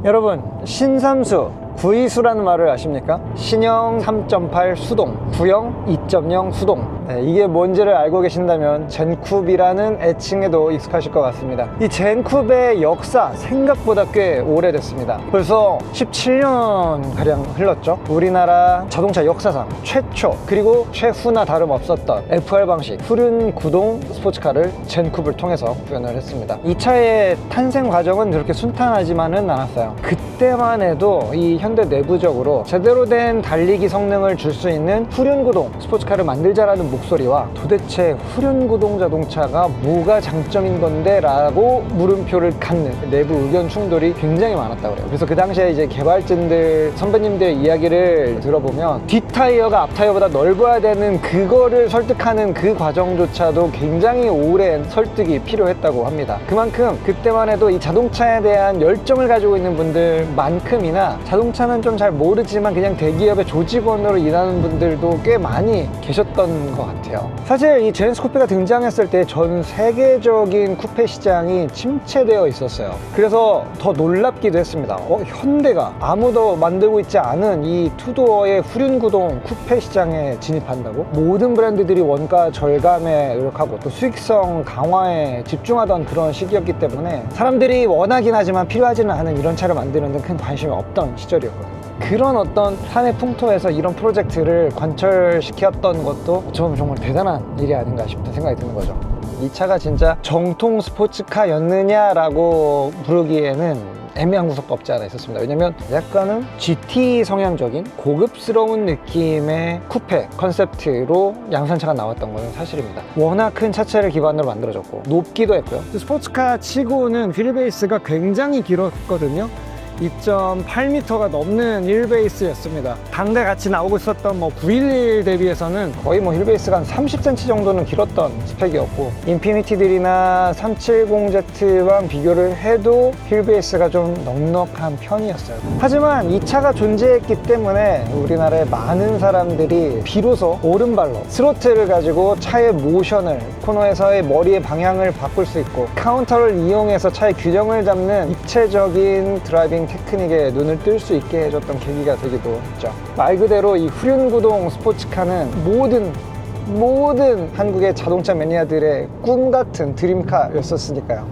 여러분, 신삼수 구이수라는 말을 아십니까? 신형 3.8 수동, 구형 2.0 수동. 이게 뭔지를 알고 계신다면 젠쿱이라는 애칭에도 익숙하실 것 같습니다. 이 젠쿱의 역사 생각보다 꽤 오래됐습니다. 벌써 17년가량 흘렀죠. 우리나라 자동차 역사상 최초 그리고 최후나 다름없었던 FR 방식 후륜 구동 스포츠카를 젠쿱을 통해서 구현을 했습니다. 이 차의 탄생 과정은 그렇게 순탄하지만은 않았어요. 그때만 해도 이 현대 내부적으로 제대로 된 달리기 성능을 줄 수 있는 후륜구동 스포츠카를 만들자라는 목소리와 도대체 후륜구동 자동차가 뭐가 장점인 건데? 라고 물음표를 갖는 내부 의견 충돌이 굉장히 많았다고 그래요. 그래서 그 당시에 이제 개발진들 선배님들의 이야기를 들어보면 뒷타이어가 앞타이어보다 넓어야 되는 그거를 설득하는 그 과정조차도 굉장히 오랜 설득이 필요했다고 합니다. 그만큼 그때만 해도 이 자동차에 대한 열정을 가지고 있는 분들만큼이나 자동차는 좀 잘 모르지만 그냥 대기업의 조직원으로 일하는 분들도 꽤 많이 계셨던 것 같아요. 사실 이 제네시스 쿠페가 등장했을 때 전 세계적인 쿠페 시장이 침체되어 있었어요. 그래서 더 놀랍기도 했습니다. 현대가 아무도 만들고 있지 않은 이 투도어의 후륜구동 쿠페 시장에 진입한다고? 모든 브랜드들이 원가 절감에 노력하고 또 수익성 강화에 집중하던 그런 시기였기 때문에 사람들이 원하긴 하지만 필요하지는 않은 이런 차를 만드는 데 큰 관심이 없던 시절이었거든요. 그런 어떤 사내 풍토에서 이런 프로젝트를 관철시켰던 것도 저는 정말 대단한 일이 아닌가 싶은 생각이 드는 거죠. 이 차가 진짜 정통 스포츠카였느냐라고 부르기에는 애매한 구석도 없지 않아 있었습니다. 왜냐면 약간은 GT 성향적인 고급스러운 느낌의 쿠페 컨셉트로 양산차가 나왔던 것은 사실입니다. 워낙 큰 차체를 기반으로 만들어졌고 높기도 했고요. 스포츠카 치고는 휠베이스가 굉장히 길었거든요. 2.8m가 넘는 휠베이스였습니다. 당대 같이 나오고 있었던 911 대비해서는 거의 휠베이스가 한 30cm 정도는 길었던 스펙이었고, 인피니티들이나 370Z랑 비교를 해도 휠베이스가 좀 넉넉한 편이었어요. 하지만 이 차가 존재했기 때문에 우리나라의 많은 사람들이 비로소 오른발로 스로틀을 가지고 차의 모션을, 코너에서의 머리의 방향을 바꿀 수 있고 카운터를 이용해서 차의 균형을 잡는 입체적인 드라이빙 테크닉에 눈을 뜰 수 있게 해줬던 계기가 되기도 했죠. 말 그대로 이 후륜구동 스포츠카는 모든 한국의 자동차 매니아들의 꿈 같은 드림카였었으니까요.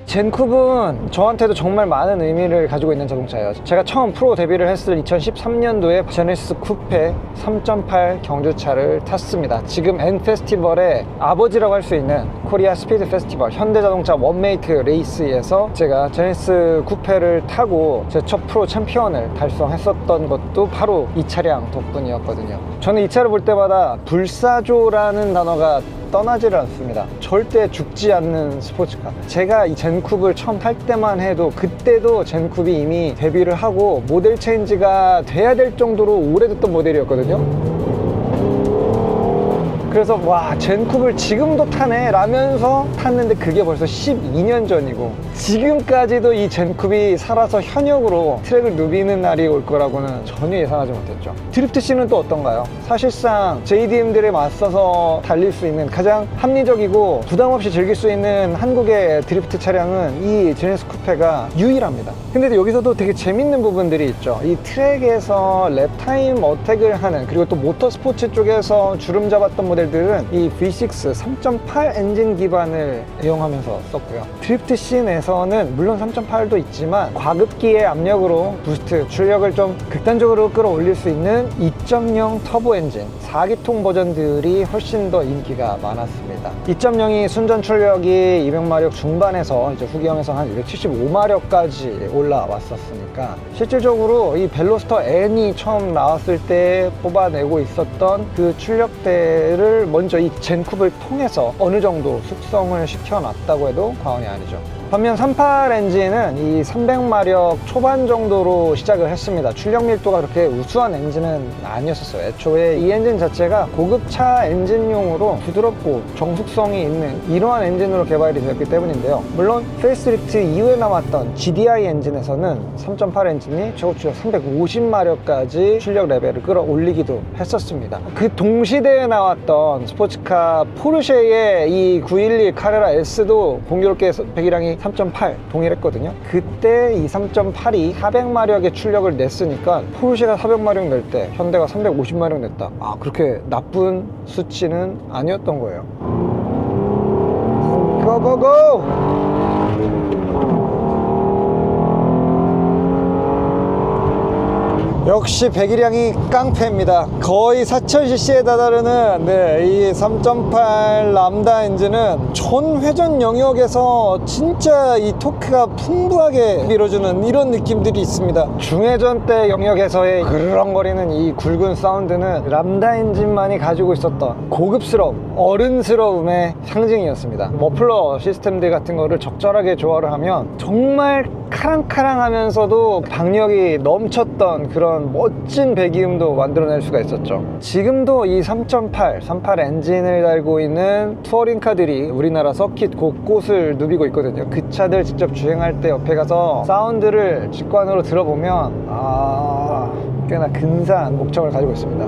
젠쿱은 저한테도 정말 많은 의미를 가지고 있는 자동차예요. 제가 처음 프로 데뷔를 했을 2013년도에 제네시스 쿠페 3.8 경주차를 탔습니다. 지금 N페스티벌의 아버지라고 할 수 있는 코리아 스피드 페스티벌 현대자동차 원메이크 레이스에서 제가 제네시스 쿠페를 타고 제 첫 프로 챔피언을 달성했었던 것도 바로 이 차량 덕분이었거든요. 저는 이 차를 볼 때마다 불사조라는 단어가 떠나지를 않습니다. 절대 죽지 않는 스포츠카. 제가 이 젠쿱을 처음 탈 때만 해도 그때도 젠쿱이 이미 데뷔를 하고 모델 체인지가 돼야 될 정도로 오래됐던 모델이었거든요. 그래서 와, 젠쿱을 지금도 타네 라면서 탔는데 그게 벌써 12년 전이고 지금까지도 이 젠쿱이 살아서 현역으로 트랙을 누비는 날이 올 거라고는 전혀 예상하지 못했죠. 드리프트 씬은 또 어떤가요? 사실상 JDM들에 맞서서 달릴 수 있는 가장 합리적이고 부담없이 즐길 수 있는 한국의 드리프트 차량은 이 제네시스 쿠페가 유일합니다. 근데 여기서도 되게 재밌는 부분들이 있죠. 이 트랙에서 랩타임 어택을 하는, 그리고 또 모터스포츠 쪽에서 주름 잡았던 모델들은 이 V6 3.8 엔진 기반을 애용하면서 썼고요. 드리프트 씬에서는 물론 3.8도 있지만 과급기의 압력으로 부스트, 출력을 좀 극단적으로 끌어올릴 수 있는 2.0 터보 엔진 4기통 버전들이 훨씬 더 인기가 많았습니다. 2.0이 순전 출력이 200마력 중반에서 이제 후기형에서 한 275마력까지 올라왔었으니까 실질적으로 이 벨로스터 N이 처음 나왔을 때 뽑아내고 있었던 그 출력대를 먼저 이 젠쿱을 통해서 어느 정도 숙성을 시켜놨다고 해도 과언이 아니죠. 반면 38 엔진은 이 300마력 초반 정도로 시작을 했습니다. 출력 밀도가 그렇게 우수한 엔진은 아니었어요. 애초에 이 엔진 자체가 고급차 엔진용으로 부드럽고 정숙성이 있는 이러한 엔진으로 개발이 되었기 때문인데요. 물론 페이스리프트 이후에 나왔던 GDI 엔진에서는 3.8 엔진이 최고 출력 350마력까지 출력 레벨을 끌어올리기도 했었습니다. 그 동시대에 나왔던 스포츠카 포르쉐의 이 911 카레라 S도 공교롭게 배기량이 3.8 동일했거든요. 그때 이 3.8이 400마력의 출력을 냈으니까 포르쉐가 400마력 낼 때 현대가 350마력 냈다. 아, 그렇게 나쁜 수치는 아니었던 거예요. 고고고! 역시 배기량이 깡패입니다. 거의 4000cc에 다다르는 이 3.8 람다 엔진은 전회전 영역에서 진짜 이 토크가 풍부하게 밀어주는 이런 느낌들이 있습니다. 중회전 대 영역에서의 그르렁거리는 이 굵은 사운드는 람다 엔진만이 가지고 있었던 고급스러움, 어른스러움의 상징이었습니다. 머플러 시스템들 같은 거를 적절하게 조화를 하면 정말 카랑카랑하면서도 박력이 넘쳤던 그런 멋진 배기음도 만들어낼 수가 있었죠. 지금도 이 3.8, 38 엔진을 달고 있는 투어링카들이 우리나라 서킷 곳곳을 누비고 있거든요. 그 차들 직접 주행할 때 옆에 가서 사운드를 직관으로 들어보면 꽤나 근사한 목청을 가지고 있습니다.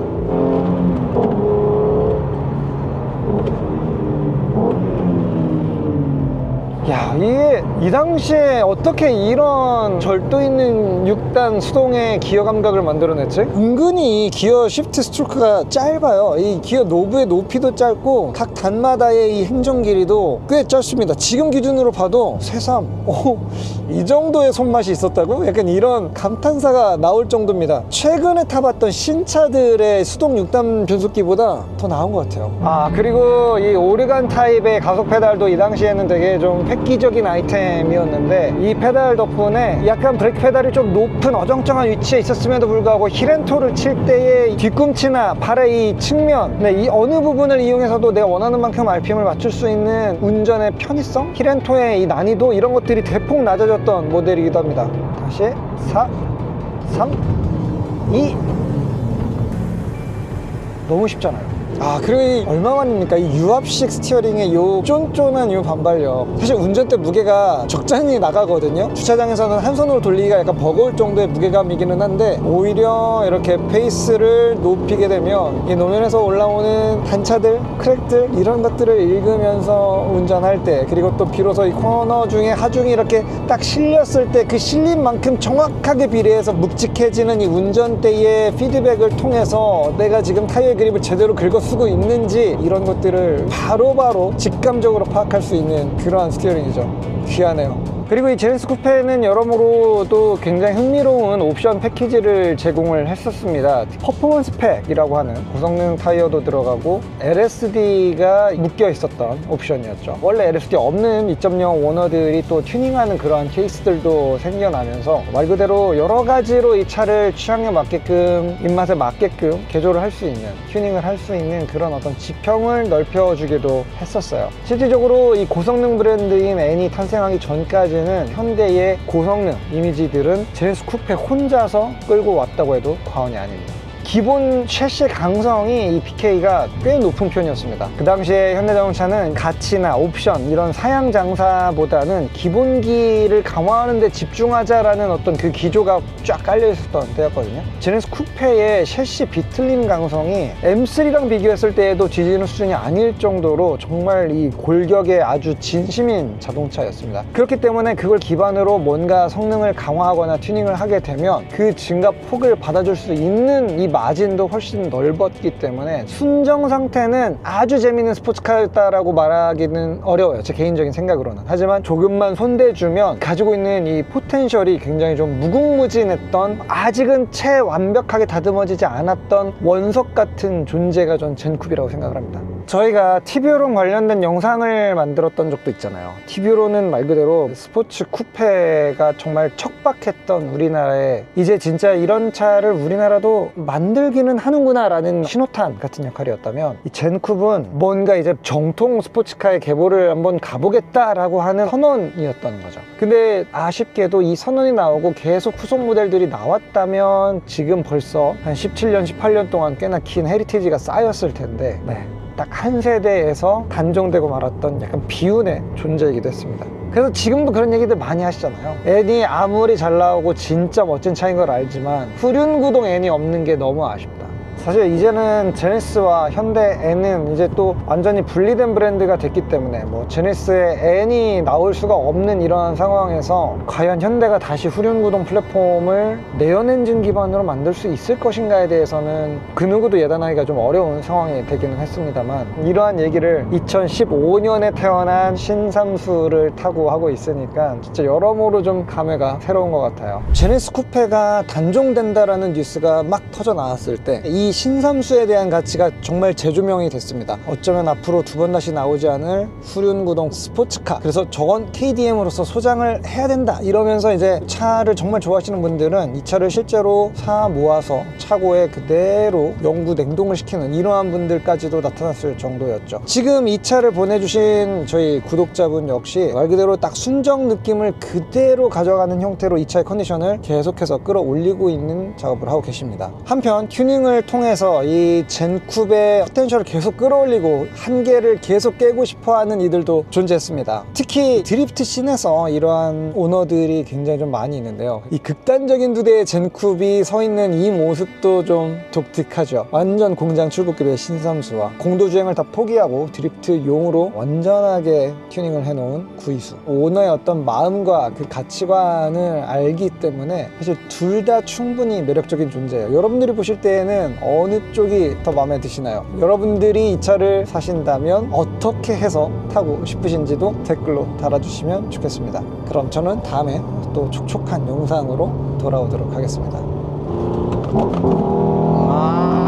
야, 이게 이 당시에 어떻게 이런 절도 있는 6단 수동의 기어 감각을 만들어냈지? 은근히 기어 쉬프트 스트로크가 짧아요. 이 기어 노브의 높이도 짧고 각 단마다의 이 행정 길이도 꽤 짧습니다. 지금 기준으로 봐도 새삼, 이 정도의 손맛이 있었다고? 약간 이런 감탄사가 나올 정도입니다. 최근에 타봤던 신차들의 수동 6단 변속기보다 더 나은 것 같아요. 그리고 이 오르간 타입의 가속 페달도 이 당시에는 되게 좀 획기적인 아이템이었는데, 이 페달 덕분에 약간 브레이크 페달이 좀 높은 어정쩡한 위치에 있었음에도 불구하고 힐앤토를 칠 때의 뒤꿈치나 발의 이 측면, 이 어느 부분을 이용해서도 내가 원하는 만큼 RPM을 맞출 수 있는 운전의 편의성, 힐앤토의 이 난이도, 이런 것들이 대폭 낮아졌던 모델이기도 합니다. 다시 4, 3, 2. 너무 쉽잖아요. 그리고 이 얼마만입니까? 이 유압식 스티어링의 요 쫀쫀한 요 반발력. 사실 운전대 무게가 적잖이 나가거든요. 주차장에서는 한 손으로 돌리기가 약간 버거울 정도의 무게감이기는 한데, 오히려 이렇게 페이스를 높이게 되면 이 노면에서 올라오는 단차들, 크랙들, 이런 것들을 읽으면서 운전할 때, 그리고 또 비로소 이 코너 중에 하중이 이렇게 딱 실렸을 때 그 실린 만큼 정확하게 비례해서 묵직해지는 이 운전대의 피드백을 통해서 내가 지금 타이어 그립을 제대로 긁어 쓰고 있는지, 이런 것들을 바로바로 직감적으로 파악할 수 있는 그러한 스티어링이죠. 귀하네요. 그리고 이 제네시스 쿠페는 여러모로 또 굉장히 흥미로운 옵션 패키지를 제공을 했었습니다. 퍼포먼스 팩이라고 하는 고성능 타이어도 들어가고 LSD가 묶여 있었던 옵션이었죠. 원래 LSD 없는 2.0 오너들이 또 튜닝하는 그러한 케이스들도 생겨나면서 말 그대로 여러 가지로 이 차를 취향에 맞게끔, 입맛에 맞게끔 개조를 할 수 있는, 튜닝을 할 수 있는 그런 어떤 지평을 넓혀주기도 했었어요. 실질적으로 이 고성능 브랜드인 N이 탄생하기 전까지는 현대의 고성능 이미지들은 제네시스 쿠페 혼자서 끌고 왔다고 해도 과언이 아닙니다. 기본 셰시 강성이 이 PK가 꽤 높은 편이었습니다. 그 당시에 현대자동차는 가치나 옵션, 이런 사양 장사보다는 기본기를 강화하는 데 집중하자라는 어떤 그 기조가 쫙 깔려 있었던 때였거든요. 제네시스 쿠페의 셰시 비틀림 강성이 M3랑 비교했을 때에도 뒤지는 수준이 아닐 정도로 정말 이 골격에 아주 진심인 자동차였습니다. 그렇기 때문에 그걸 기반으로 뭔가 성능을 강화하거나 튜닝을 하게 되면 그 증가 폭을 받아줄 수 있는 이 마진도 훨씬 넓었기 때문에 순정 상태는 아주 재밌는 스포츠카였다라고 말하기는 어려워요, 제 개인적인 생각으로는. 하지만 조금만 손대주면 가지고 있는 이 포텐셜이 굉장히 좀 무궁무진했던, 아직은 채 완벽하게 다듬어지지 않았던 원석 같은 존재가 전 젠쿱이라고 생각을 합니다. 저희가 TV오론 관련된 영상을 만들었던 적도 있잖아요. TV오론은 말 그대로 스포츠 쿠페가 정말 척박했던 우리나라에 이제 진짜 이런 차를 우리나라도 만들기는 하는구나 라는 신호탄 같은 역할이었다면, 이 젠쿱은 뭔가 이제 정통 스포츠카의 계보를 한번 가보겠다라고 하는 선언이었던 거죠. 근데 아쉽게도 이 선언이 나오고 계속 후속 모델들이 나왔다면 지금 벌써 한 17년, 18년 동안 꽤나 긴 헤리티지가 쌓였을 텐데, 딱 한 세대에서 단종되고 말았던 약간 비운의 존재이기도 했습니다. 그래서 지금도 그런 얘기들 많이 하시잖아요. N이 아무리 잘 나오고 진짜 멋진 차인 걸 알지만 후륜구동 N이 없는 게 너무 아쉽다. 사실 이제는 제네시스와 현대 N은 이제 또 완전히 분리된 브랜드가 됐기 때문에 뭐 제네시스에 N이 나올 수가 없는 이런 상황에서 과연 현대가 다시 후륜구동 플랫폼을 내연 엔진 기반으로 만들 수 있을 것인가에 대해서는 그 누구도 예단하기가 좀 어려운 상황이 되기는 했습니다만, 이러한 얘기를 2015년에 태어난 신삼수를 타고 하고 있으니까 진짜 여러모로 좀 감회가 새로운 것 같아요. 제네시스 쿠페가 단종된다라는 뉴스가 막 터져 나왔을 때 이 신삼수에 대한 가치가 정말 재조명이 됐습니다. 어쩌면 앞으로 두 번 다시 나오지 않을 후륜구동 스포츠카, 그래서 저건 KDM으로서 소장을 해야 된다 이러면서 이제 차를 정말 좋아하시는 분들은 이 차를 실제로 사 모아서 차고에 그대로 영구 냉동을 시키는 이러한 분들까지도 나타났을 정도였죠. 지금 이 차를 보내주신 저희 구독자분 역시 말 그대로 딱 순정 느낌을 그대로 가져가는 형태로 이 차의 컨디션을 계속해서 끌어올리고 있는 작업을 하고 계십니다. 한편 튜닝을 통해서 이 젠쿱의 포텐셜을 계속 끌어올리고 한계를 계속 깨고 싶어하는 이들도 존재했습니다. 특히 드리프트 씬에서 이러한 오너들이 굉장히 좀 많이 있는데요. 이 극단적인 두 대의 젠쿱이 서 있는 이 모습도 좀 독특하죠. 완전 공장 출고급의 신삼수와 공도주행을 다 포기하고 드리프트용으로 완전하게 튜닝을 해놓은 구이수. 오너의 어떤 마음과 그 가치관을 알기 때문에 사실 둘 다 충분히 매력적인 존재예요. 여러분들이 보실 때에는 어느 쪽이 더 마음에 드시나요? 여러분들이 이 차를 사신다면 어떻게 해서 타고 싶으신지도 댓글로 달아주시면 좋겠습니다. 그럼 저는 다음에 또 촉촉한 영상으로 돌아오도록 하겠습니다. 아...